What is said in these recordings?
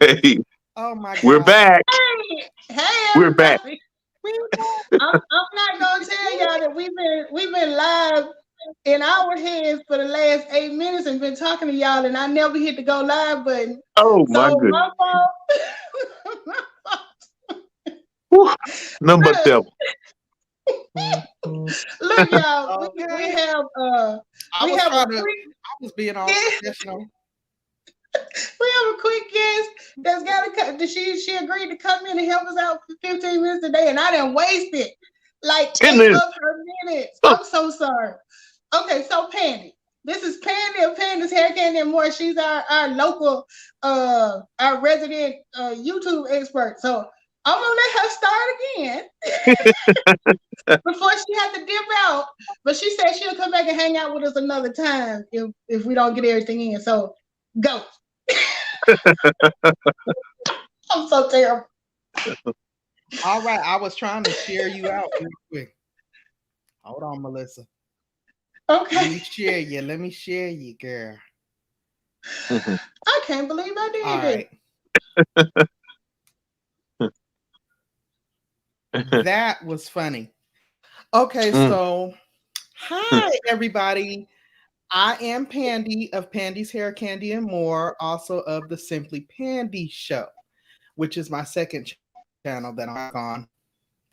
Hey, Oh my we're God. back. Hey, We're back. everybody. We I'm not gonna tell y'all that we've been live in our heads for the last 8 minutes and been talking to y'all, and I never hit the go live button. Oh my So goodness. my fault. Whew. None but Look, devil. Mhm. look, y'all. We okay. have I we was have a trying to. quick I was being all guest. professional. We have a quick guest that's got to come. She agreed to come in and help us out for 15 minutes a day, and I didn't waste it. Like 8 Goodness. of her minutes. Oh, I'm so sorry. Okay, so Pandy. This is Pandy of Pandy's Hair Candy and More. She's our local our resident YouTube expert. So I'm gonna let her start again before she had to dip out. But she said she'll come back and hang out with us another time if we don't get everything in. So go. I'm so terrible. All right. I was trying to share you out real quick. Hold on, Melissa. Let Okay. me share you. Let me share you, girl. mhm. I can't believe I All did that. right. That was funny. Okay, Mm, so mm, hi everybody. I am Pandy of Pandy's Hair Candy and More, also of the Simply Pandy Show, which is my second channel that I'm back on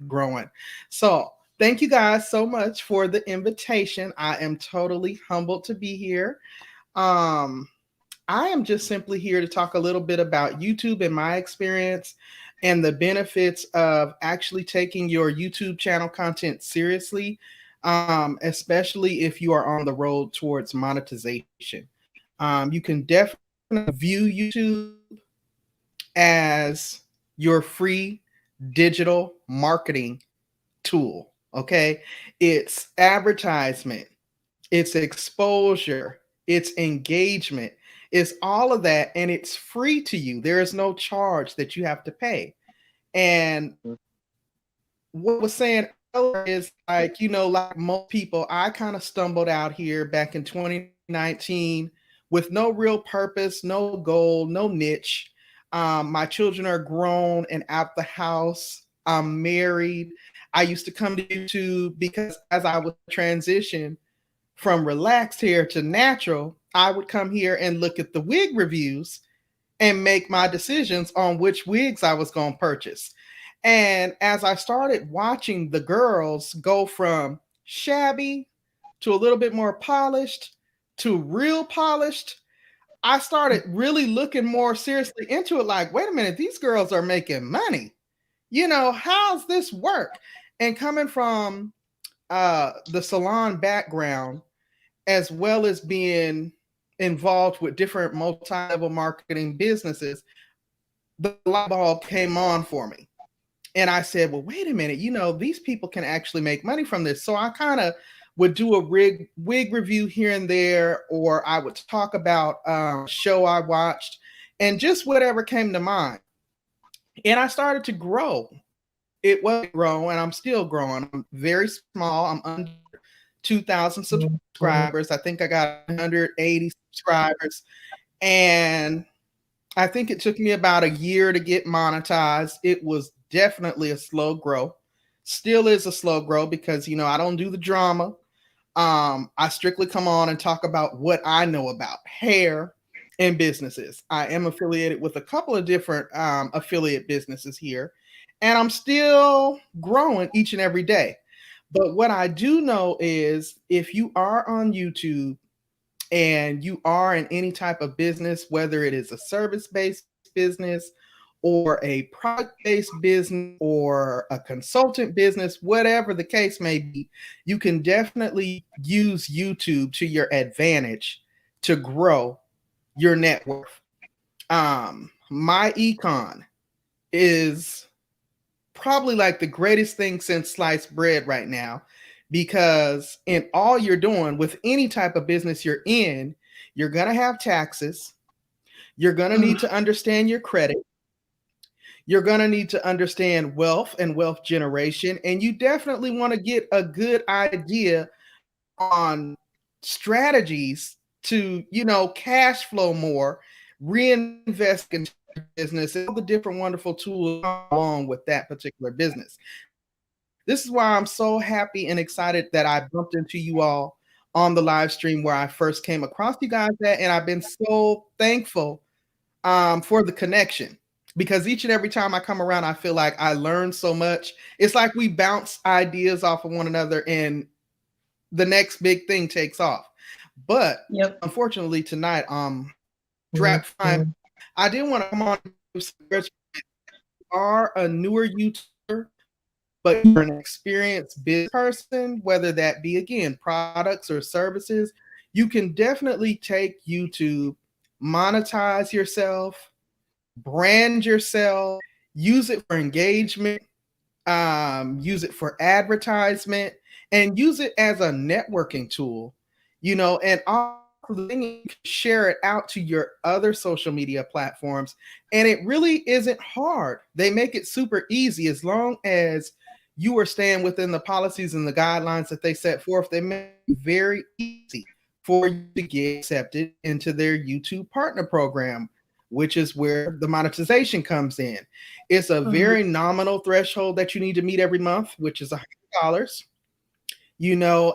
growing. So thank you guys so much for the invitation. I am totally humbled to be here. Um, I am just simply here to talk a little bit about YouTube and my experience and the benefits of actually taking your YouTube channel content seriously, especially if you are on the road towards monetization. You can definitely view YouTube as your free digital marketing tool. Okay. It's advertisement, it's exposure, it's engagement, it's all of that, and it's free to you. There is no charge that you have to pay. And what I was saying earlier is like, like most people, I kind of stumbled out here back in 2019 with no real purpose, no goal, no niche. My children are grown and out the house. I'm married. I used to come to YouTube because as I would transition from relaxed hair to natural, I would come here and look at the wig reviews and make my decisions on which wigs I was going to purchase. And as I started watching the girls go from shabby to a little bit more polished to real polished, I started really looking more seriously into it like, wait a minute, these girls are making money. How's this work? And coming from the salon background, as well as being involved with different multi-level marketing businesses, the light bulb came on for me. And I said, well, wait a minute, these people can actually make money from this. So I kind of would do a wig review here and there, or I would talk about a show I watched and just whatever came to mind. And I started to grow. It wasn't growing, and I'm still growing. I'm very small. I'm under 2,000 subscribers. I think I got 180 subscribers. And I think it took me about a year to get monetized. It was definitely a slow grow. Still is a slow grow because I don't do the drama. I strictly come on and talk about what I know about hair and businesses. I am affiliated with a couple of different affiliate businesses here, and I'm still growing each and every day. But what I do know is if you are on YouTube and you are in any type of business, whether it is a service based business or a product based business or a consultant business, whatever the case may be, you can definitely use YouTube to your advantage to grow your net worth. myEcon is probably like the greatest thing since sliced bread right now, because in all you're doing with any type of business you're in, you're going to have taxes, you're going to need Mm. to understand your credit, you're going to need to understand wealth and wealth generation, and you definitely want to get a good idea on strategies to, cash flow more, reinvest in business, and all the different wonderful tools along with that particular business. This is why I'm so happy and excited that I bumped into you all on the live stream where I first came across you guys at, and I've been so thankful for the connection, because each and every time I come around, I feel like I learn so much. It's like we bounce ideas off of one another and the next big thing takes off. But Yep. unfortunately tonight, Drap Fine, I did want to come on. You are a newer YouTuber, but you're an experienced business person, whether that be, again, products or services. You can definitely take YouTube, monetize yourself, brand yourself, use it for engagement, use it for advertisement, and use it as a networking tool, and also then you can share it out to your other social media platforms. And it really isn't hard. They make it super easy as long as you are staying within the policies and the guidelines that they set forth. They make it very easy for you to get accepted into their YouTube partner program, which is where the monetization comes in. It's a very nominal threshold that you need to meet every month, which is $100,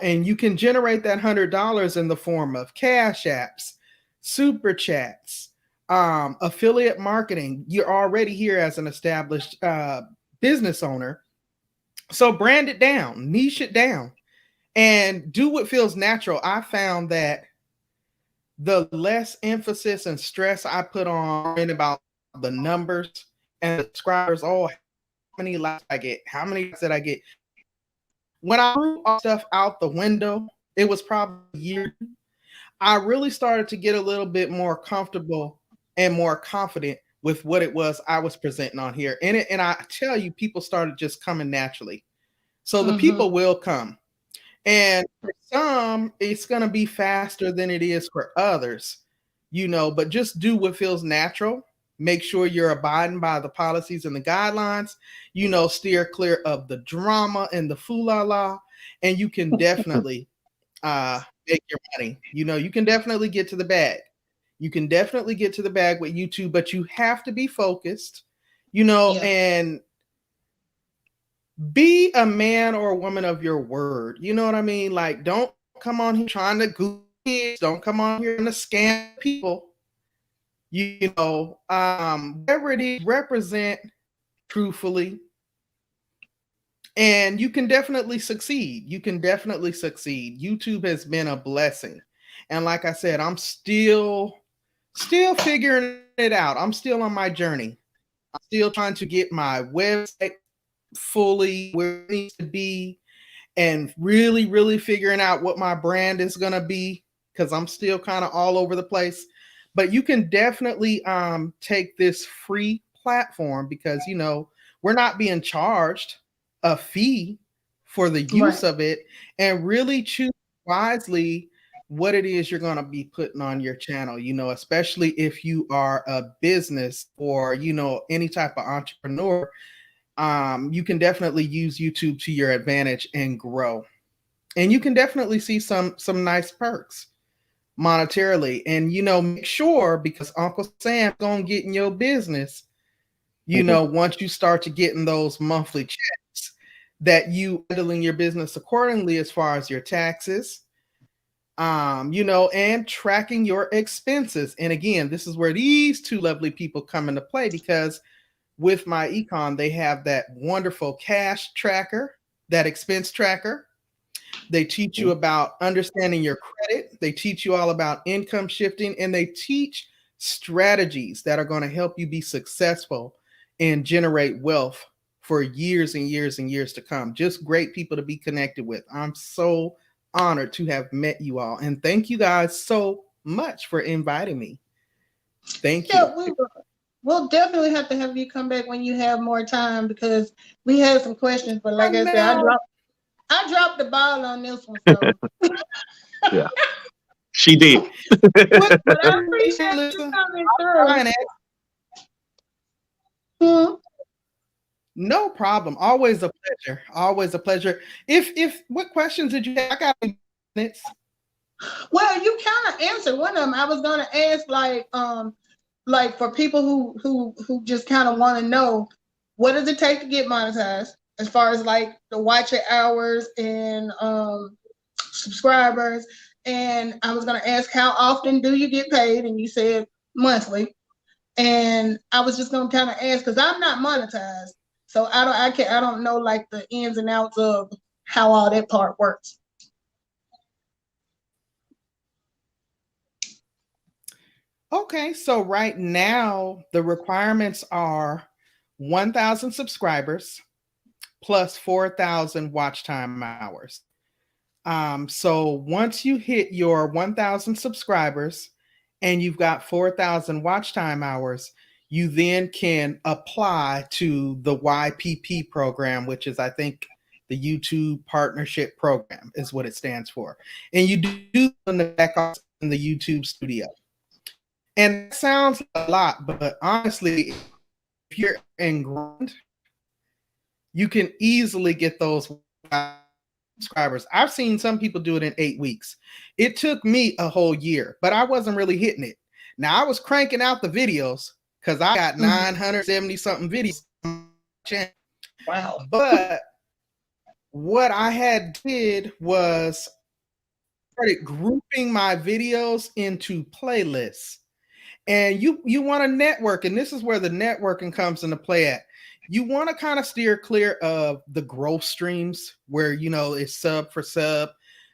and you can generate that $100 in the form of cash apps, super chats, affiliate marketing. You're already here as an established business owner. So brand it down, niche it down, and do what feels natural. I found that the less emphasis and stress I put on about the numbers and the subscribers, how many likes I get, how many likes did I get. When I threw all stuff out the window, it was probably a year, I really started to get a little bit more comfortable and more confident with what it was I was presenting on here. And I tell you, people started just coming naturally. So the people will come. And for some, it's going to be faster than it is for others, but just do what feels natural. Make sure you're abiding by the policies and the guidelines, steer clear of the drama and the foo-la-la, and you can definitely make your money. You can definitely get to the bag. You can definitely get to the bag with YouTube, but you have to be focused, and be a man or a woman of your word. You know what I mean? Like, don't come on here trying to Google kids. Don't come on here to scam people. Whatever it is, represent truthfully. And you can definitely succeed. You can definitely succeed. YouTube has been a blessing. And like I said, I'm still figuring it out. I'm still on my journey. I'm still trying to get my website fully where it needs to be, and really, really figuring out what my brand is going to be, because I'm still kind of all over the place. But you can definitely take this free platform, because we're not being charged a fee for the use of it, and really choose wisely what it is you're going to be putting on your channel, especially if you are a business or any type of entrepreneur. You can definitely use YouTube to your advantage and grow. And you can definitely see some nice perks monetarily. And make sure, because Uncle Sam's gonna get in your business, once you start to getting those monthly checks, that you handling your business accordingly as far as your taxes, and tracking your expenses. And again, this is where these two lovely people come into play, because with myEcon, they have that wonderful cash tracker, that expense tracker. They teach you about understanding your credit. They teach you all about income shifting, and they teach strategies that are going to help you be successful and generate wealth for years and years and years to come. Just great people to be connected with. I'm so honored to have met you all. And thank you guys so much for inviting me. Thank you. We'll definitely have to have you come back when you have more time, because we had some questions. But like I said, I dropped the ball on this one. So. Yeah, she did. But I appreciate you coming through. No problem. Always a pleasure. Always a pleasure. If what questions did you have? I got minutes. Well, you kind of answered one of them. I was gonna ask like for people who just kind of want to know what does it take to get monetized as far as like the watching hours and subscribers. And I was gonna ask how often do you get paid, and you said monthly. And I was just gonna kind of ask because I'm not monetized, so I don't know like the ins and outs of how all that part works. Okay, so right now the requirements are 1,000 subscribers plus 4,000 watch time hours. So once you hit your 1,000 subscribers and you've got 4,000 watch time hours, you then can apply to the YPP program, which is, I think, the YouTube Partnership Program is what it stands for. And you do in the back office in the YouTube studio. And it sounds like a lot, but honestly, if you're in grind, you can easily get those subscribers. I've seen some people do it in 8 weeks. It took me a whole year, but I wasn't really hitting it. Now I was cranking out the videos because I got 970 something videos. Wow. But what I had did was started grouping my videos into playlists. And you want to network, and this is where the networking comes into play at. You want to kind of steer clear of the growth streams where, you know, it's sub for sub,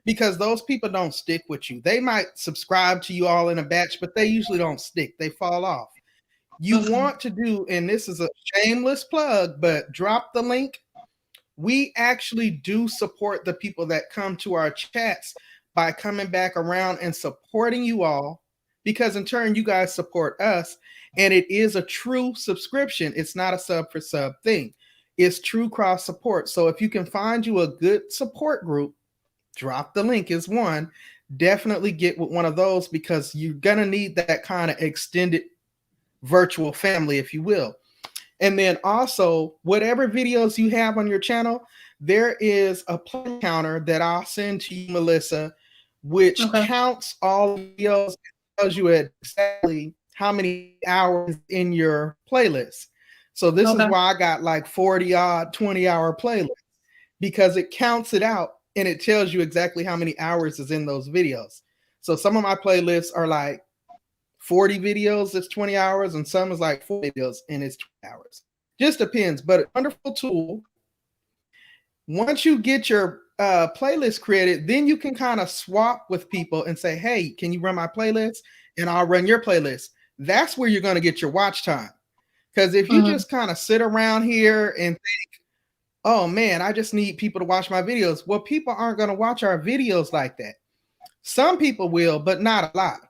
because those people don't stick with you. They might subscribe to you all in a batch, but they usually don't stick. They fall off. You want to do, and this is a shameless plug, but drop the link. We actually do support the people that come to our chats by coming back around and supporting you all, because in turn you guys support us, and it is a true subscription. It's not a sub for sub thing. It's true cross support. So if you can find you a good support group, drop the link is one. Definitely get with one of those, because you're going to need that kind of extended virtual family, if you will. And then also, whatever videos you have on your channel, there is a play counter that I'll send to you, Melissa, which counts all videos, tells you exactly how many hours in your playlist. So this is why I got like 40 odd 20-hour playlists, because it counts it out and it tells you exactly how many hours is in those videos. So some of my playlists are like 40 videos, it's 20 hours, and some is like 40 videos and it's 20 hours. Just depends, but a wonderful tool. Once you get your playlist created, then you can kind of swap with people and say, hey, can you run my playlist? And I'll run your playlist. That's where you're going to get your watch time. Because if you just kind of sit around here and think, oh man, I just need people to watch my videos. Well, people aren't going to watch our videos like that. Some people will, but not a lot.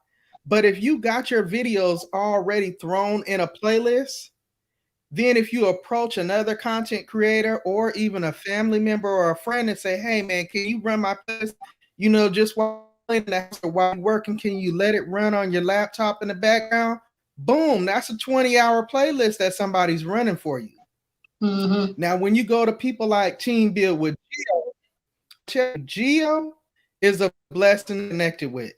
But if you got your videos already thrown in a playlist, then if you approach another content creator or even a family member or a friend and say, hey man, can you run my playlist? You know, just while you're working, can you let it run on your laptop in the background? Boom, that's a 20-hour playlist that somebody's running for you. Now, when you go to people like Team Build with Geo is a blessing connected with.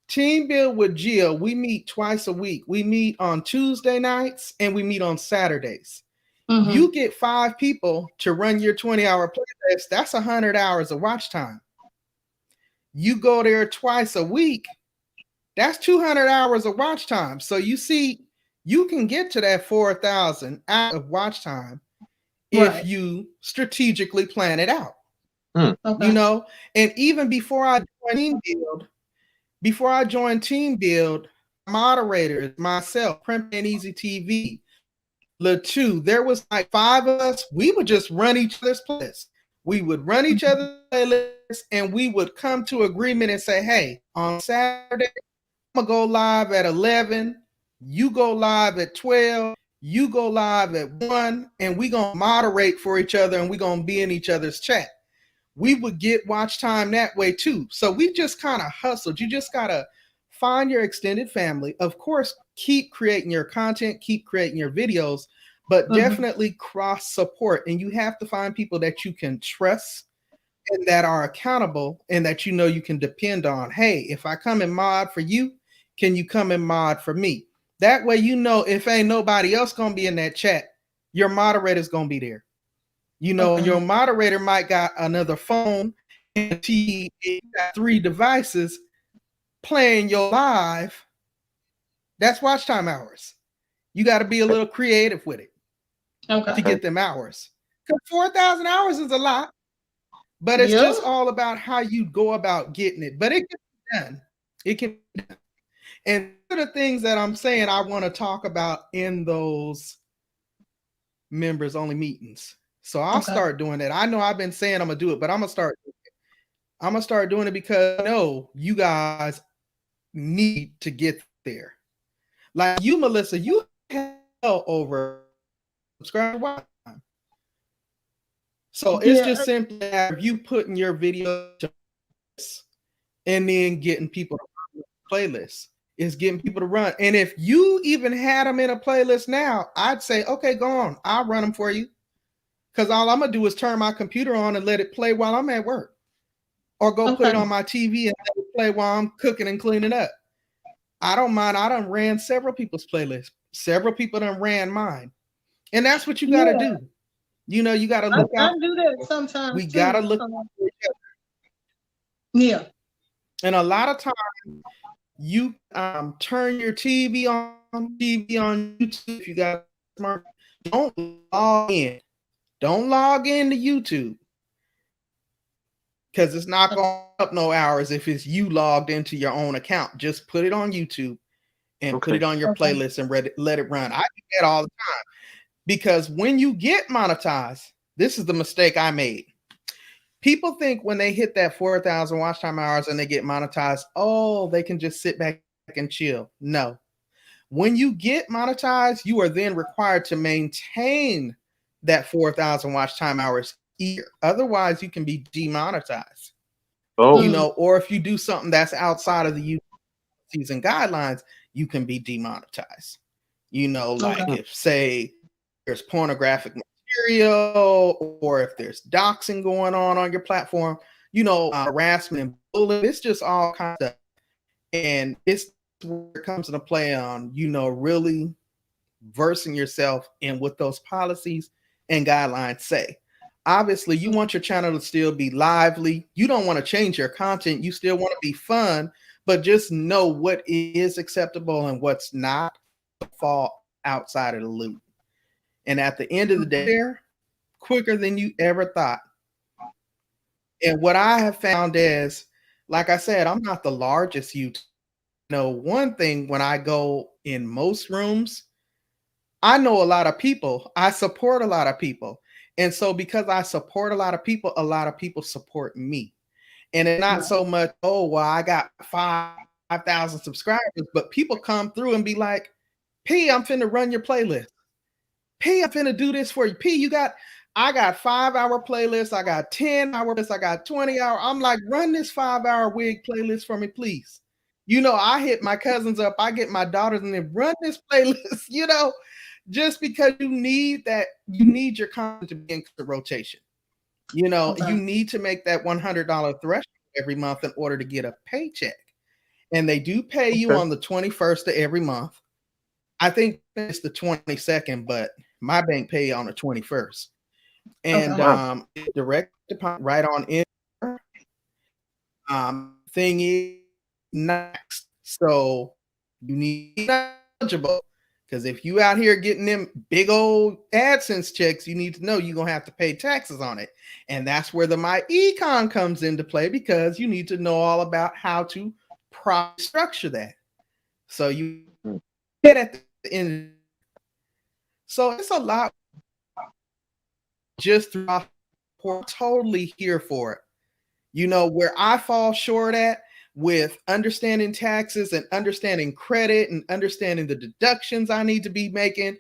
Team Build with Geo, we meet twice a week. We meet on Tuesday nights and we meet on Saturdays. You get 5 people to run your 20-hour playlist. That's 100 hours of watch time. You go there twice a week. That's 200 hours of watch time. So you see, you can get to that 4,000 hours of watch time if you strategically plan it out. You know, and even before I joined Team Build, moderators, myself, Print and Easy TV, Latu, there was like 5 of us. We would just run each other's playlists. We would run each other's playlists, and we would come to agreement and say, hey, on Saturday, I'm going to go live at 11. You go live at 12. You go live at 1. And we're going to moderate for each other, and we're going to be in each other's chat. We would get watch time that way too. So we just kind of hustled. You just got to find your extended family. Of course, keep creating your content, keep creating your videos, but definitely cross support. And you have to find people that you can trust and that are accountable and that you know you can depend on. Hey, if I come and mod for you, can you come and mod for me? That way, you know, if ain't nobody else gonna be in that chat, your moderator's gonna be there. You know, Okay. your moderator might got another phone and TV, got 3 devices playing your live. That's watch time hours. You got to be a little creative with it to get them hours. Because 4,000 hours is a lot, but it's just all about how you go about getting it. But it can be done. It can be done. And one of the things that I'm saying I want to talk about in those members only meetings. So I'll start doing it. I know I've been saying I'm gonna do it, but I'm gonna start doing it. I'm gonna start doing it because I know you guys need to get there. Like you, Melissa, you have over subscriber time. So it's just simply you putting your video and then getting people to run the playlist. Is getting people to run. And if you even had them in a playlist now, I'd say, okay, go on. I'll run them for you. Because all I'm going to do is turn my computer on and let it play while I'm at work. Or go put it on my TV and let it play while I'm cooking and cleaning up. I don't mind. I done ran several people's playlists. Several people done ran mine. And that's what you got to do. You know, you got to look out. I do that sometimes. We got to look. Yeah. And a lot of times, you turn your TV on YouTube if you got smart. Don't log in. Don't log into YouTube because it's not going up no hours if it's you logged into your own account. Just put it on YouTube and put it on your playlist and let it run. I do that all the time because when you get monetized, this is the mistake I made. People think when they hit that 4,000 watch time hours and they get monetized, oh, they can just sit back and chill. No. When you get monetized, you are then required to maintain that 4,000 watch time hours a year. Otherwise, you can be demonetized. Oh. You know, or if you do something that's outside of the YouTube season guidelines, you can be demonetized. You know, like if, say, there's pornographic material or if there's doxing going on your platform, you know, harassment and bullying, it's just all kinds of stuff. And it's where it comes into play on, you know, really versing yourself in what those policies and guidelines say. Obviously, you want your channel to still be lively. You don't want to change your content. You still want to be fun, but just know what is acceptable and what's not, fall outside of the loop. And at the end of the day, they're quicker than you ever thought. And what I have found is, like I said, I'm not the largest YouTube. You know, one thing when I go in most rooms, I know a lot of people. I support a lot of people. And so because I support a lot of people support me. And it's not so much, oh, well, I got 5,000 subscribers, but people come through and be like, P, I'm finna run your playlist. P, I'm finna do this for you. P, I got 5-hour playlists. I got 10-hour playlists. I got 20-hour. I'm like, run this 5-hour wig playlist for me, please. You know, I hit my cousins up. I get my daughters and then run this playlist, you know, just because you need that. You need your content to be in the rotation. You know, you need to make that $100 threshold every month in order to get a paycheck. And they do pay you on the 21st of every month. I think it's the 22nd, but my bank pay on the 21st. And direct deposit right on in. Thing is next. So you need to be eligible because if you out here getting them big old AdSense checks, you need to know you're gonna have to pay taxes on it. And that's where the myEcon comes into play because you need to know all about how to properly structure that. So you get at the end. So it's a lot just throughout. We're totally here for it. You know, where I fall short at with understanding taxes and understanding credit and understanding the deductions I need to be making.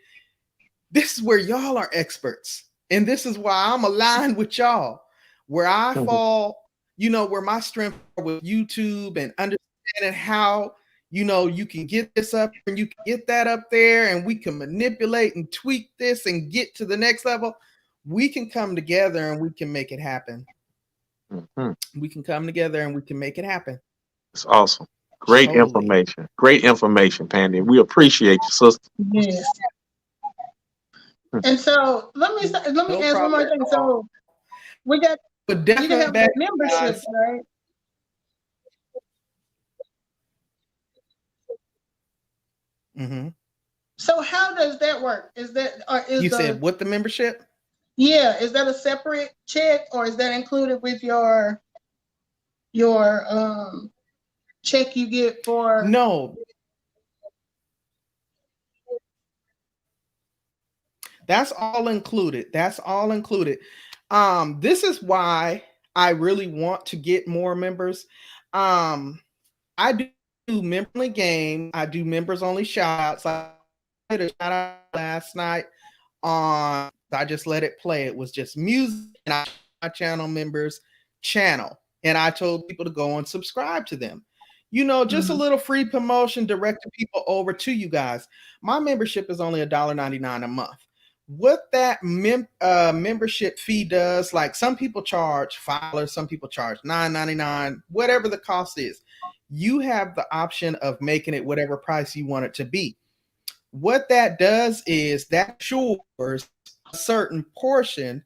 This is where y'all are experts. And this is why I'm aligned with y'all. Where I fall, you know, where my strength with YouTube and understanding how, you know, you can get this up and you can get that up there and we can manipulate and tweak this and get to the next level. We can come together and we can make it happen. Mhm. We can come together and we can make it happen. It's awesome. Great Totally. information. Great information, Pandy. We appreciate you, sister. Yes. And so let me No ask one more problem thing. at all. So we got But you definitely can have back, the membership, guys. right? Mm-hmm. So how does that work? Is that or is You the said what the membership? is that a separate check or is that included with your check you get for No, that's all included. That's all included. This is why I really want to get more members. I do member only game. I do members only shout outs. I did a shout out last night on I just let it play. It was just music and I my channel members channel. And I told people to go and subscribe to them. You know, just a little free promotion directing people over to you guys. My membership is only $1.99 a month. What that membership fee does, like some people charge $5, some people charge $9.99, whatever the cost is. You have the option of making it whatever price you want it to be. What that does is that ensures a certain portion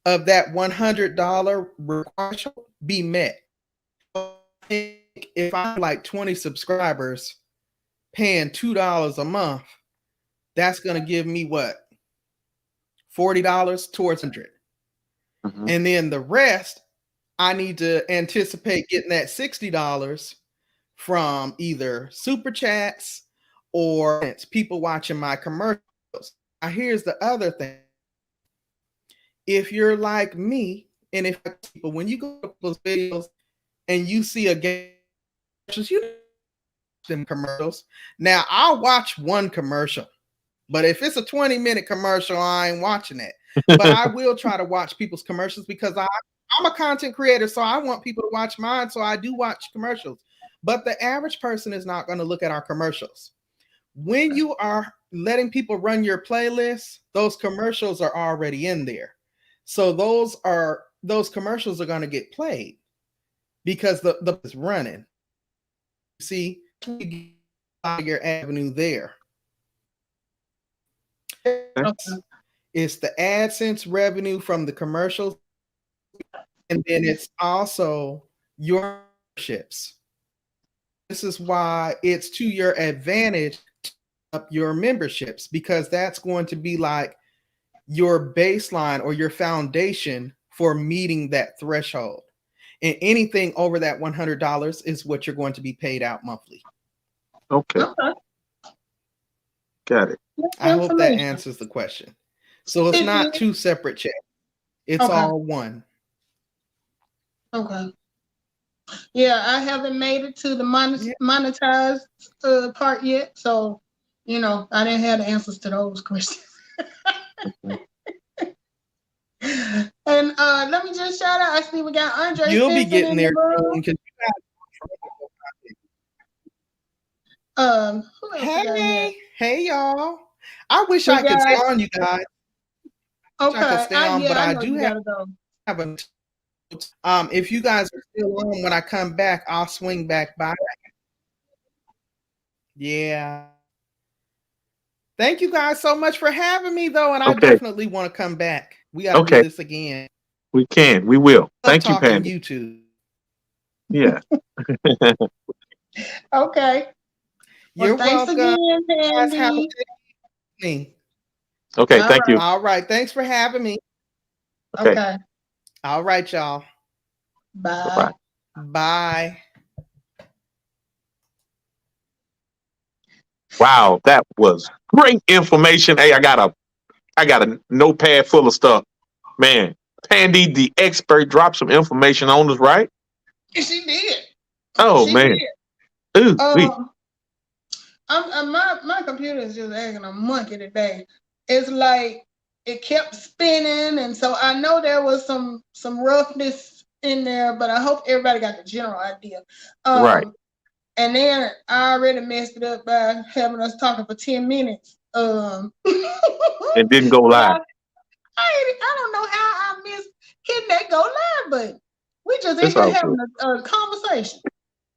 of that $100 requirement be met. If I'm like 20 subscribers paying $2 a month, that's going to give me what? $40 towards 100. Mhm. And then the rest, I need to anticipate getting that $60 from either super chats or it's people watching my commercials. Now, here's the other thing. If you're like me, and if people, when you go to those videos and you see a game, you them commercials. Now, I'll watch one commercial, but if it's a 20-minute commercial, I ain't watching it. But I will try to watch people's commercials because I'm a content creator, so I want people to watch mine. So I do watch commercials. But the average person is not going to look at our commercials. When you are letting people run your playlist, those commercials are already in there. So those commercials are going to get played because the is running. See, you get your avenue there. It's the AdSense revenue from the commercials, and then it's also your memberships. This is why it's to your advantage to up your memberships because that's going to be like your baseline or your foundation for meeting that threshold. And anything over that $100 is what you're going to be paid out monthly. Okay. Got it. I hope that answers the question. So it's not two separate checks. It's all one. Okay. Yeah, I haven't made it to the monetized part yet, so I didn't have the answers to those questions. And let me just shout out. I see we got Andre. You'll be getting there soon. Hey, y'all. I wish I could stay on, you guys. Okay, I could stay on, but I do have go. If you guys are still on when I come back, I'll swing back by. Yeah. Thank you guys so much for having me, though, and I definitely want to come back. We got to do this again. We can. We will. Thank you, Pandy. YouTube. Yeah. Okay. You're welcome. Again, Pandy. Okay. Thank you. All right. Thanks for having me. Okay. All right, y'all. Bye. Bye. Wow, that was great information. Hey, I got a notepad full of stuff. Man, Pandy, the expert, dropped some information on us, right? She did. Oh, man. Ooh, my computer is just acting a monkey today. It's like it kept spinning, and so I know there was some roughness in there, but I hope everybody got the general idea. Right. And then I already messed it up by having us talking for 10 minutes. It didn't go live. I don't know how I missed hitting that go live button. We just in It's here all good. having a conversation.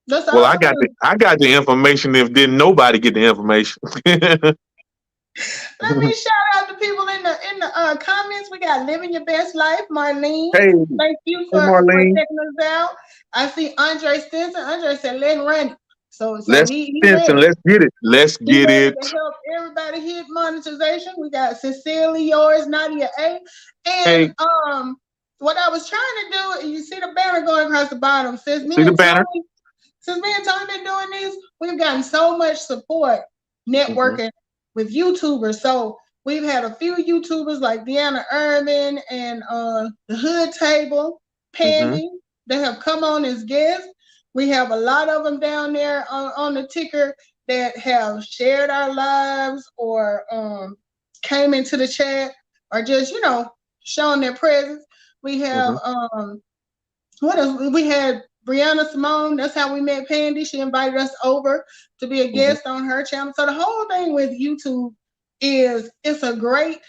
That's Well, all it is. I got the information. If didn't nobody get the information. Let me shout out the people in the comments. We got living your best life, Marlene. Hey, Thank you hey, for Marlene. checking us out. I see Andre Stinson. Andre said, "Let run." So Let's he Stinson. ready. Let's get it. Let's He get ready it. to help everybody hit monetization. We got Sincerely Yours, Nadia A. And Hey, what I was trying to do, you see the banner going across the bottom. see the banner. Since me and Tony been doing this, we've gotten so much support Hmm. networking with YouTubers. So we've had a few YouTubers like Deanna Irvin and the Hood Table, Hmm. Pandy, that have come on as guests. We have a lot of them down there on the ticker that have shared our lives or came into the chat or just, shown their presence. We have Hmm. what else? We had Brianna Simone. That's how we met Pandy. She invited us over to be a Hmm. guest on her channel. So the whole thing with YouTube is it's a great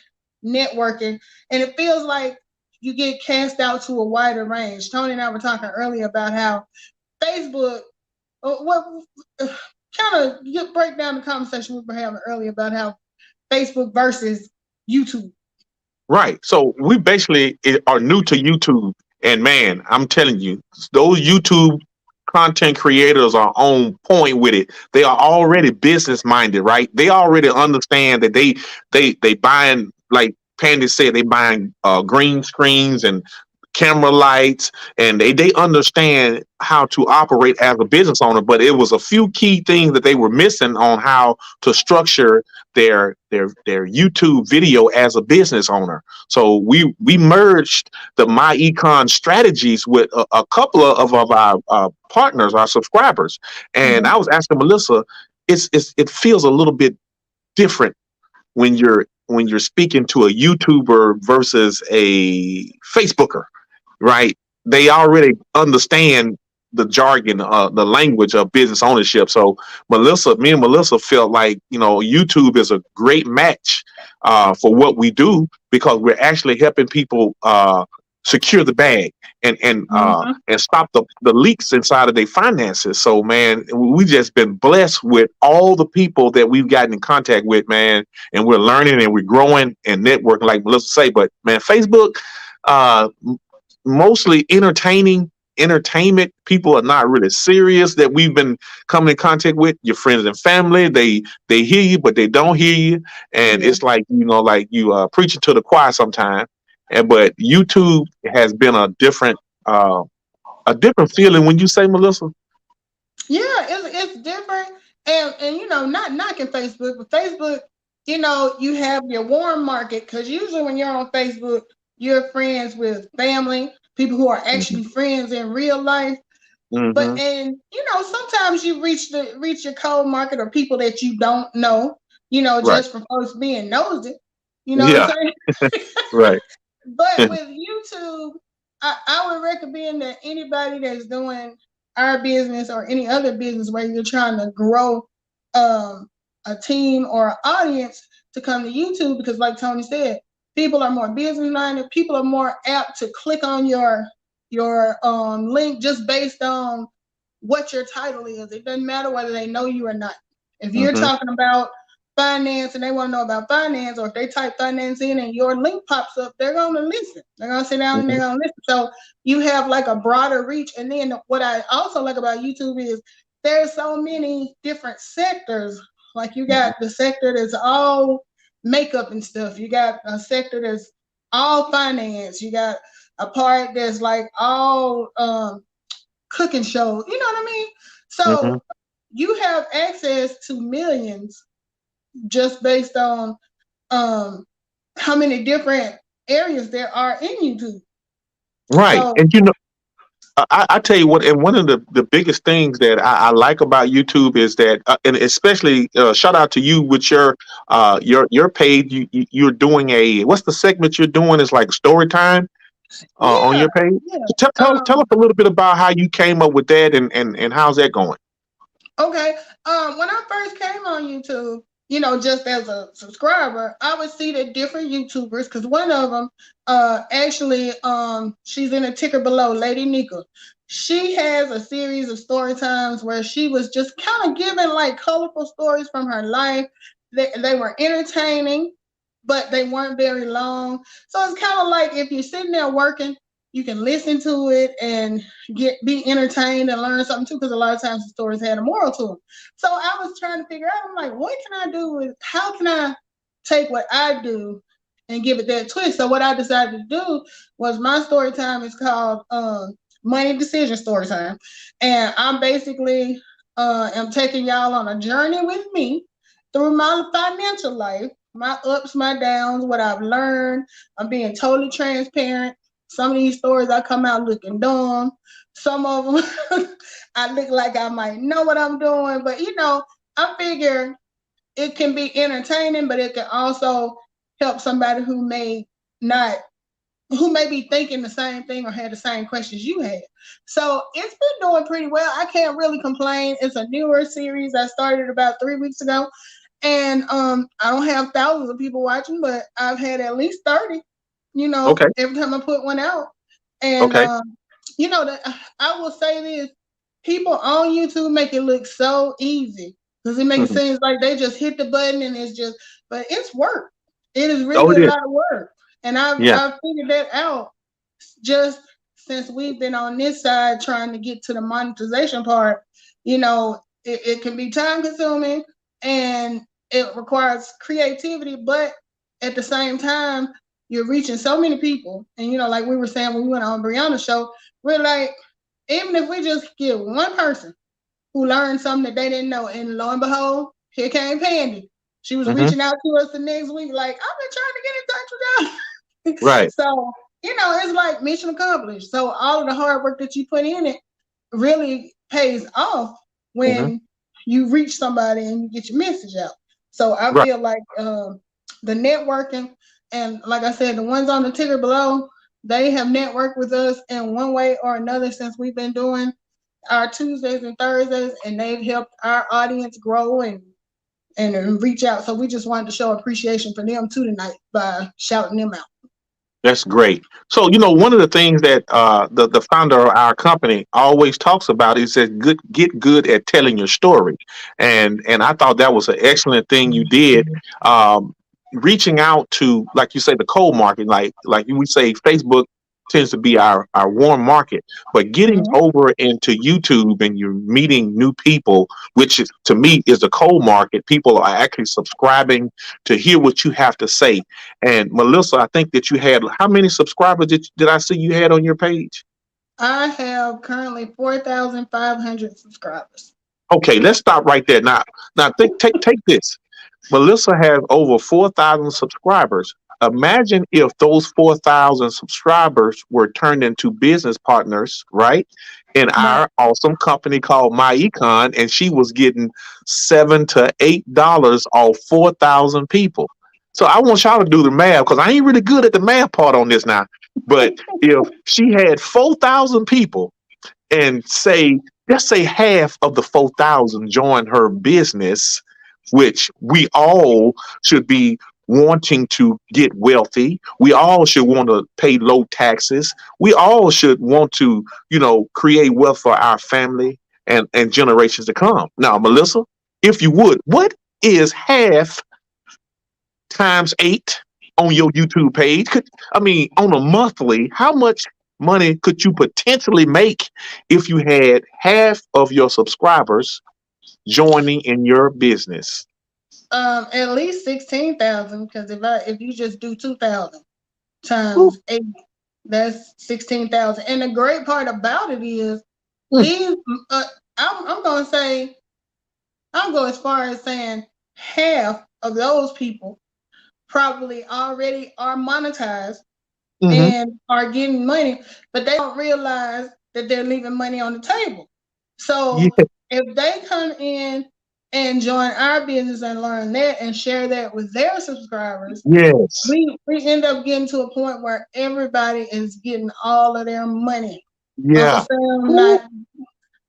networking, and it feels like you get cast out to a wider range. Tony and I were talking earlier about how Facebook, what kind of break down the conversation we were having earlier about how Facebook versus YouTube. Right. So we basically are new to YouTube, and man, I'm telling you, those YouTube content creators are on point with it. They are already business minded, right? They already understand that they buying, like Pandy said, they buying green screens and camera lights, and they understand how to operate as a business owner. But it was a few key things that they were missing on how to structure their YouTube video as a business owner. So we merged the myEcon strategies with a couple of our partners, our subscribers, and I was asking Melissa, it feels a little bit different when you're speaking to a YouTuber versus a Facebooker, right? They already understand the jargon, the language of business ownership. So me and Melissa felt like, YouTube is a great match for what we do, because we're actually helping people secure the bag Mm-hmm. and stop the leaks inside of their finances. So man, we just been blessed with all the people that we've gotten in contact with, man, and we're learning and we're growing and networking, like Melissa say. But man, Facebook, uh, mostly entertainment. People are not really serious that we've been coming in contact with. Your friends and family, they hear you, but they don't hear you, and Yeah. it's like, like you preaching to the choir sometimes. And but YouTube has been a different feeling, when you say, Melissa. Yeah, it's different, and not knocking Facebook, but Facebook, you have your warm market because usually when you're on Facebook, you're friends with family, people who are Hmm. actually friends in real life. But Hmm. and sometimes you reach your cold market or people that you don't know, Right. just for folks being nosy. You know what Yeah. I'm saying? Right. But with YouTube, I would recommend that anybody that's doing our business or any other business where you're trying to grow a team or an audience to come to YouTube, because like Tony said, people are more business minded. People are more apt to click on your link just based on what your title is. It doesn't matter whether they know you or not. If you're Hmm. talking about finance and they want to know about finance, or if they type finance in and your link pops up, they're going to listen. They're going to sit down and they're Hmm. going to listen. So you have like a broader reach. And then what I also like about YouTube is there's so many different sectors. Like you got the sector that's all makeup and stuff. You got a sector that's all finance. You got a part that's like all cooking shows. You know what I mean? Hmm. So you have access to millions just based on um how many different areas there are in YouTube. Right. So And I tell you what, and one of the biggest things that I like about YouTube is that, and especially shout out to you with your page. You're doing what's the segment you're doing? Is like story time on yeah, your page. yeah. Tell us a little bit about how you came up with that, and how's that going? Okay. When I first came on YouTube, just as a subscriber, I would see the different YouTubers because one of them, actually, she's in a ticker below, Lady Nika. She has a series of story times where she was just kind of giving like colorful stories from her life. They were entertaining, but they weren't very long. So it's kind of like if you're sitting there working, you can listen to it and be entertained and learn something too. Because a lot of times the stories had a moral to them. So I was trying to figure out, I'm like, what can I do with, how can I take what I do and give it that twist? So what I decided to do was my story time is called Money Decision Story Time. And I'm basically am taking y'all on a journey with me through my financial life, my ups, my downs, what I've learned. I'm being totally transparent. Some of these stories I come out looking dumb. Some of them I look like I might know what I'm doing, but I figure it can be entertaining, but it can also help somebody not who may be thinking the same thing or had the same questions you had. So it's been doing pretty well. I can't really complain. It's a newer series. I started about 3 weeks ago. And I don't have thousands of people watching, but I've had at least 30, Okay. every time I put one out. And Okay. I will say this, people on YouTube make it look so easy because it makes it Mhm. seem like they just hit the button and but it's work. It is Oh, really it a is. lot of work. And Yeah. I've figured that out just since we've been on this side trying to get to the monetization part. It can be time consuming and it requires creativity, but at the same time, you're reaching so many people. And like we were saying when we went on Brianna's show, we're like, even if we just get one person who learned something that they didn't know, and lo and behold, here came Pandy. She was Hmm. reaching out to us the next week, like, I've been trying to get in touch with y'all. Right. So, it's like mission accomplished. So all of the hard work that you put in it really pays off Hmm. when you reach somebody and you get your message out. So I Right. feel like the networking, and like I said, the ones on the ticker below, they have networked with us in one way or another since we've been doing our Tuesdays and Thursdays, and they've helped our audience grow and reach out. So we just wanted to show appreciation for them too tonight by shouting them out. That's great. So, one of the things that the founder of our company always talks about is that get good at telling your story, and I thought that was an excellent thing you did. Um, Reaching out to, like you say, the cold market, like we say, Facebook tends to be our warm market, but getting Mhm. over into YouTube and you're meeting new people, which is, to me, is the cold market. People are actually subscribing to hear what you have to say. And Melissa, I think that you had, how many subscribers did I see you had on your page? I have currently 4,500 subscribers. Okay, let's stop right there. Now take this. Melissa has over 4,000 subscribers. Imagine if those 4,000 subscribers were turned into business partners, right? In Right. our awesome company called myEcon, and she was getting $7 to $8 off 4,000 people. So I want y'all to do the math because I ain't really good at the math part on this now. But if she had 4,000 people and let's say half of the 4,000 join her business, which we all should be wanting to get wealthy. We all should want to pay low taxes. We all should want to, create wealth for our family and generations to come. Now, Melissa, if you would, what is half times eight on your YouTube page? On a monthly, how much money could you potentially make if you had half of your subscribers joining in your business? At least 16,000, because if you just do 2,000 Ooh, times 8, that's 16,000. And the great part about it is mm, these. I'm gonna say, I'm going as far as saying half of those people probably already are monetized mhm. and are getting money, but they don't realize that they're leaving money on the table. Yeah, So if they come in and join our business and learn that and share that with their subscribers, yes, we end up getting to a point where everybody is getting all of their money. Uncle yeah. Sam, Ooh, not,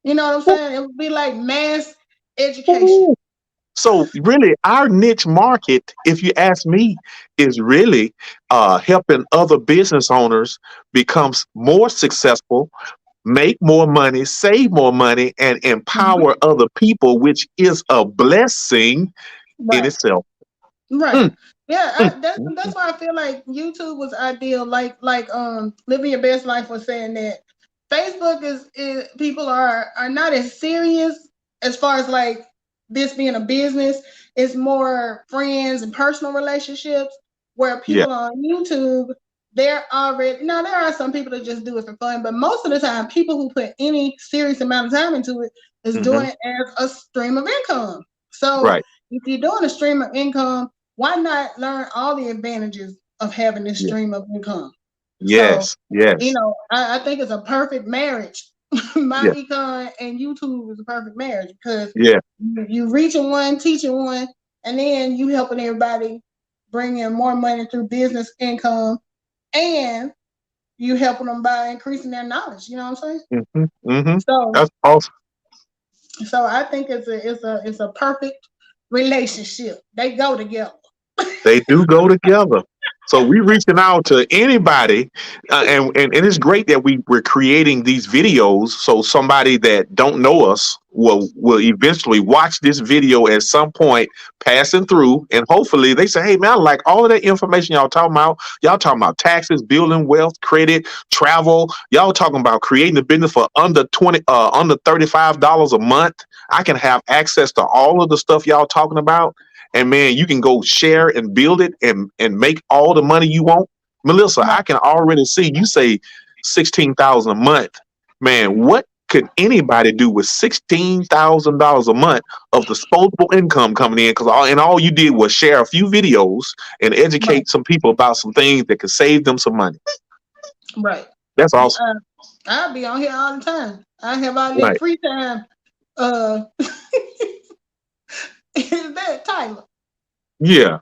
you know what I'm ooh, saying? It would be like mass education. ooh. So really, our niche market, if you ask me, is really helping other business owners become more successful, make more money, save more money, and Mhm. empower other people, which is a blessing in Right. itself. Right. Mm, Yeah, mm, that's mm, why I feel like YouTube was ideal. Like living your best life was saying that Facebook is people are not as serious as far as like this being a business. It's more friends and personal relationships. Where yeah. people on YouTube, they're already now there are some people that just do it for fun, but most of the time, people who put any serious amount of time into it is Hmm. doing it as a stream of income. So Right. if you're doing a stream of income, why not learn all the advantages of having this Yeah. stream of income? So, Yes. Yes. I think it's a perfect marriage. Yeah. myEcon and YouTube is a perfect marriage because Yeah. you reaching one, teaching one, and then you helping everybody bring in more money through business income, and you helping them by increasing their knowledge. You know what I'm saying? Hmm. Hmm. So, That's awesome. I think it's a perfect relationship. They go together. They do go together. So we reaching out to anybody, and it's great that we're creating these videos so somebody that don't know us will eventually watch this video at some point passing through, and hopefully they say, "Hey man, I like all of that information y'all talking about. Y'all talking about taxes, building wealth, credit, travel. Y'all talking about creating a business for under $35 a month. I can have access to all of the stuff y'all talking about." And man, you can go share and build it and make all the money you want. Melissa, Right, I can already see you say 16,000 a month. Man, what could anybody do with $16,000 a month of disposable income coming in? Because all you did was share a few videos and right, educate some people about some things that could save them some money. right. That's awesome. I'll be on here all the time. I have all that Right. free time. Is that Tyler? Yeah.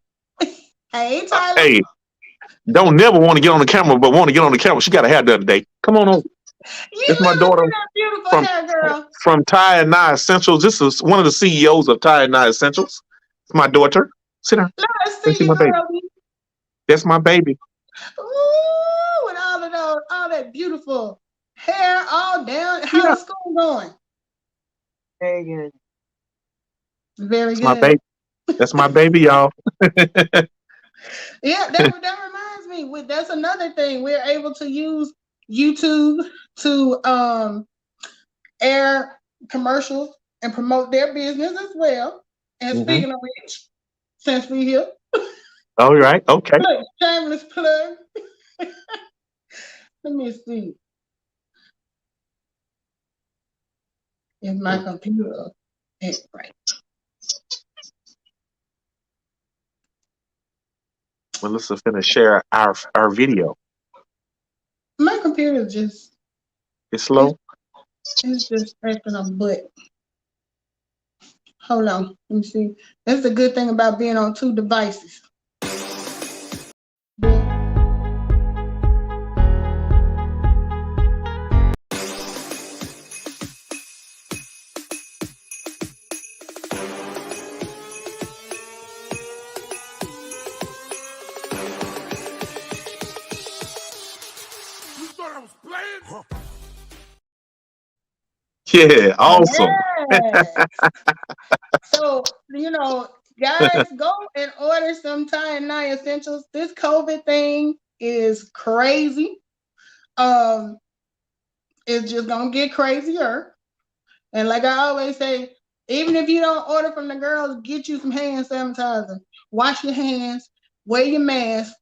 Hey, Tyler. Hey, don't never want to get on the camera, but want to get on the camera. She got a hair done today. Come on over. You It's my let me daughter see that beautiful from hair, girl. Tie and Nye Essentials. This is one of the CEOs of Tie and Nye Essentials. It's my daughter. Sit down. Let us Let me see see you, my baby. girl. That's my baby. Ooh, with all that beautiful hair all down. How's Yeah, the school going? Very good. Very that's my good. baby. That's my baby, y'all. Yeah, that reminds me. That's another thing. We're able to use YouTube to air commercials and promote their business as well. And Hmm. speaking of which, since we here, All right. Okay. look, shameless plug. Let me see if my computer is right. Melissa finna share our video. My computer It's it's slow. it's just acting a butt. Hold on, let me see. That's the good thing about being on two devices. Yeah. Awesome. Yes. So, guys, go and order some Tie and Nye essentials. This COVID thing is crazy. Um, it's just gonna get crazier. And like I always say, even if you don't order from the girls, get you some hand sanitizer. Wash your hands, wear your mask,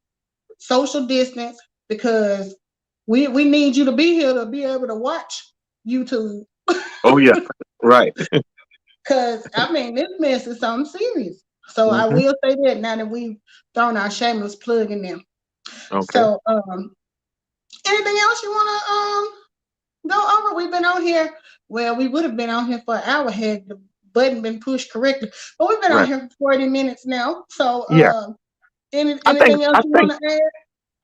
social distance, because we need you to be here to be able to watch YouTube. Oh yeah. Right. Because I mean, this mess is something serious. So I Hmm. will say that now that we've thrown our shameless plug in there. Okay. So anything else you want to go over? We've been on here. Well, we would have been on here for an hour had the button been pushed correctly, but we've been on Right. here for 40 minutes now. So Yeah. any, I think anything else I you think want to add?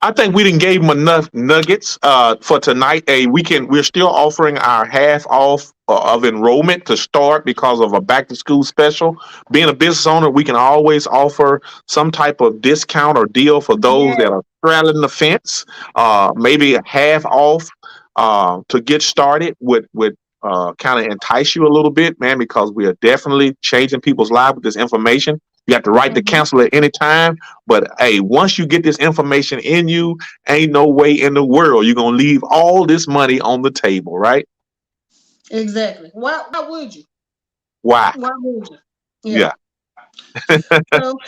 I think we didn't gave them enough nuggets for tonight. We're still offering our half off of enrollment to start because of a back to school special. Being a business owner, we can always offer some type of discount or deal for those Yeah, that are straddling the fence. Maybe a half off to get started would kind of entice you a little bit, man, because we are definitely changing people's lives with this information. You have to write to mhm, cancel at any time. But hey, once you get this information in you, ain't no way in the world you're gonna leave all this money on the table, right? exactly. Why would you? Why? Why would you? Yeah. Yeah. So,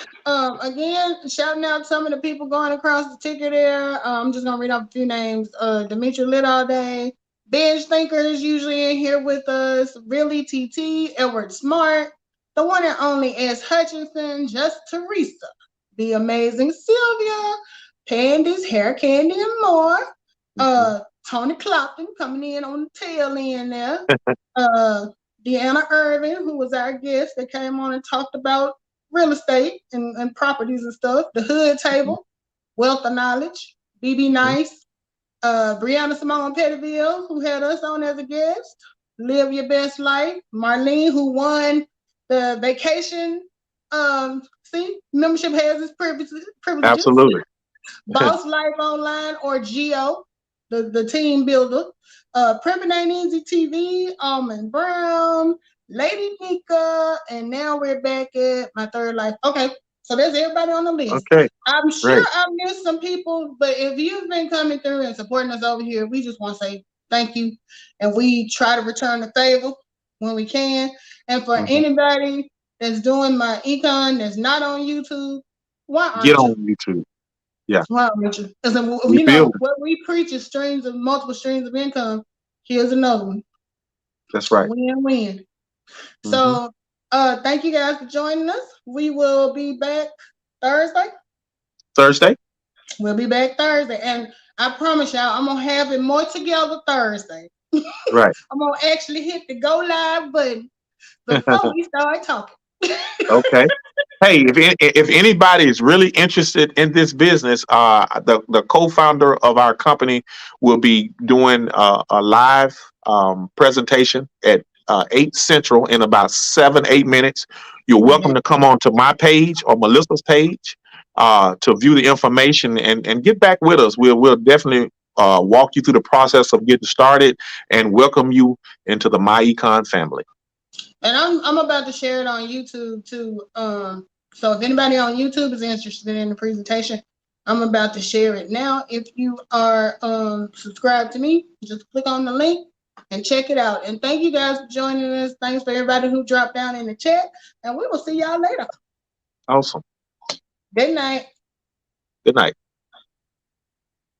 again, shouting out some of the people going across the ticker there. I'm just gonna read off a few names. Demetri Lit all day. Bench Thinkers usually in here with us. Really TT, Edward Smart, the one and only S. Hutchinson, Just Teresa, the amazing Sylvia, Pandy's Hair Candy and more. Mhm. Tony Clopton coming in on the tail end there. Uh, Deanna Irvin, who was our guest that came on and talked about real estate and properties and stuff. The Hood Mhm. Table, Wealth of Knowledge, BB Mhm. Nice, Brianna Simone Pettiville, who had us on as a guest. Live Your Best Life. Marlene, who won the vacation. Membership has its privileges. Absolutely. Boss Life Online or Geo, the team builder. Prepping Ain't Easy TV, Almond Brown, Lady Nika, and now we're back at My Third Life. Okay, so there's everybody on the list. Okay. I'm sure Great. I missed some people, but if you've been coming through and supporting us over here, we just want to say thank you. And we try to return the favor when we can. And for Mhm. anybody that's doing myEcon that's not on YouTube, why Get aren't you? on YouTube. Yeah. Wow, Richard. Because We build. what we preach is multiple streams of income. Here's another one. That's right. Win-win. Hmm. So thank you guys for joining us. We will be back Thursday. Thursday. We'll be back Thursday. And I promise y'all, I'm gonna have it more together Thursday. Right. I'm gonna actually hit the go live button before we start talking. Okay. Hey, if anybody is really interested in this business, the co-founder of our company will be doing a live presentation at 8 Central in about 7-8 minutes. You're welcome to come on to my page or Melissa's page to view the information and get back with us. We'll definitely walk you through the process of getting started and welcome you into the myEcon family. And I'm about to share it on YouTube too. So if anybody on YouTube is interested in the presentation, I'm about to share it now. If you are subscribed to me, just click on the link and check it out. And thank you guys for joining us. Thanks for everybody who dropped down in the chat. And we will see y'all later. Awesome. Good night. Good night.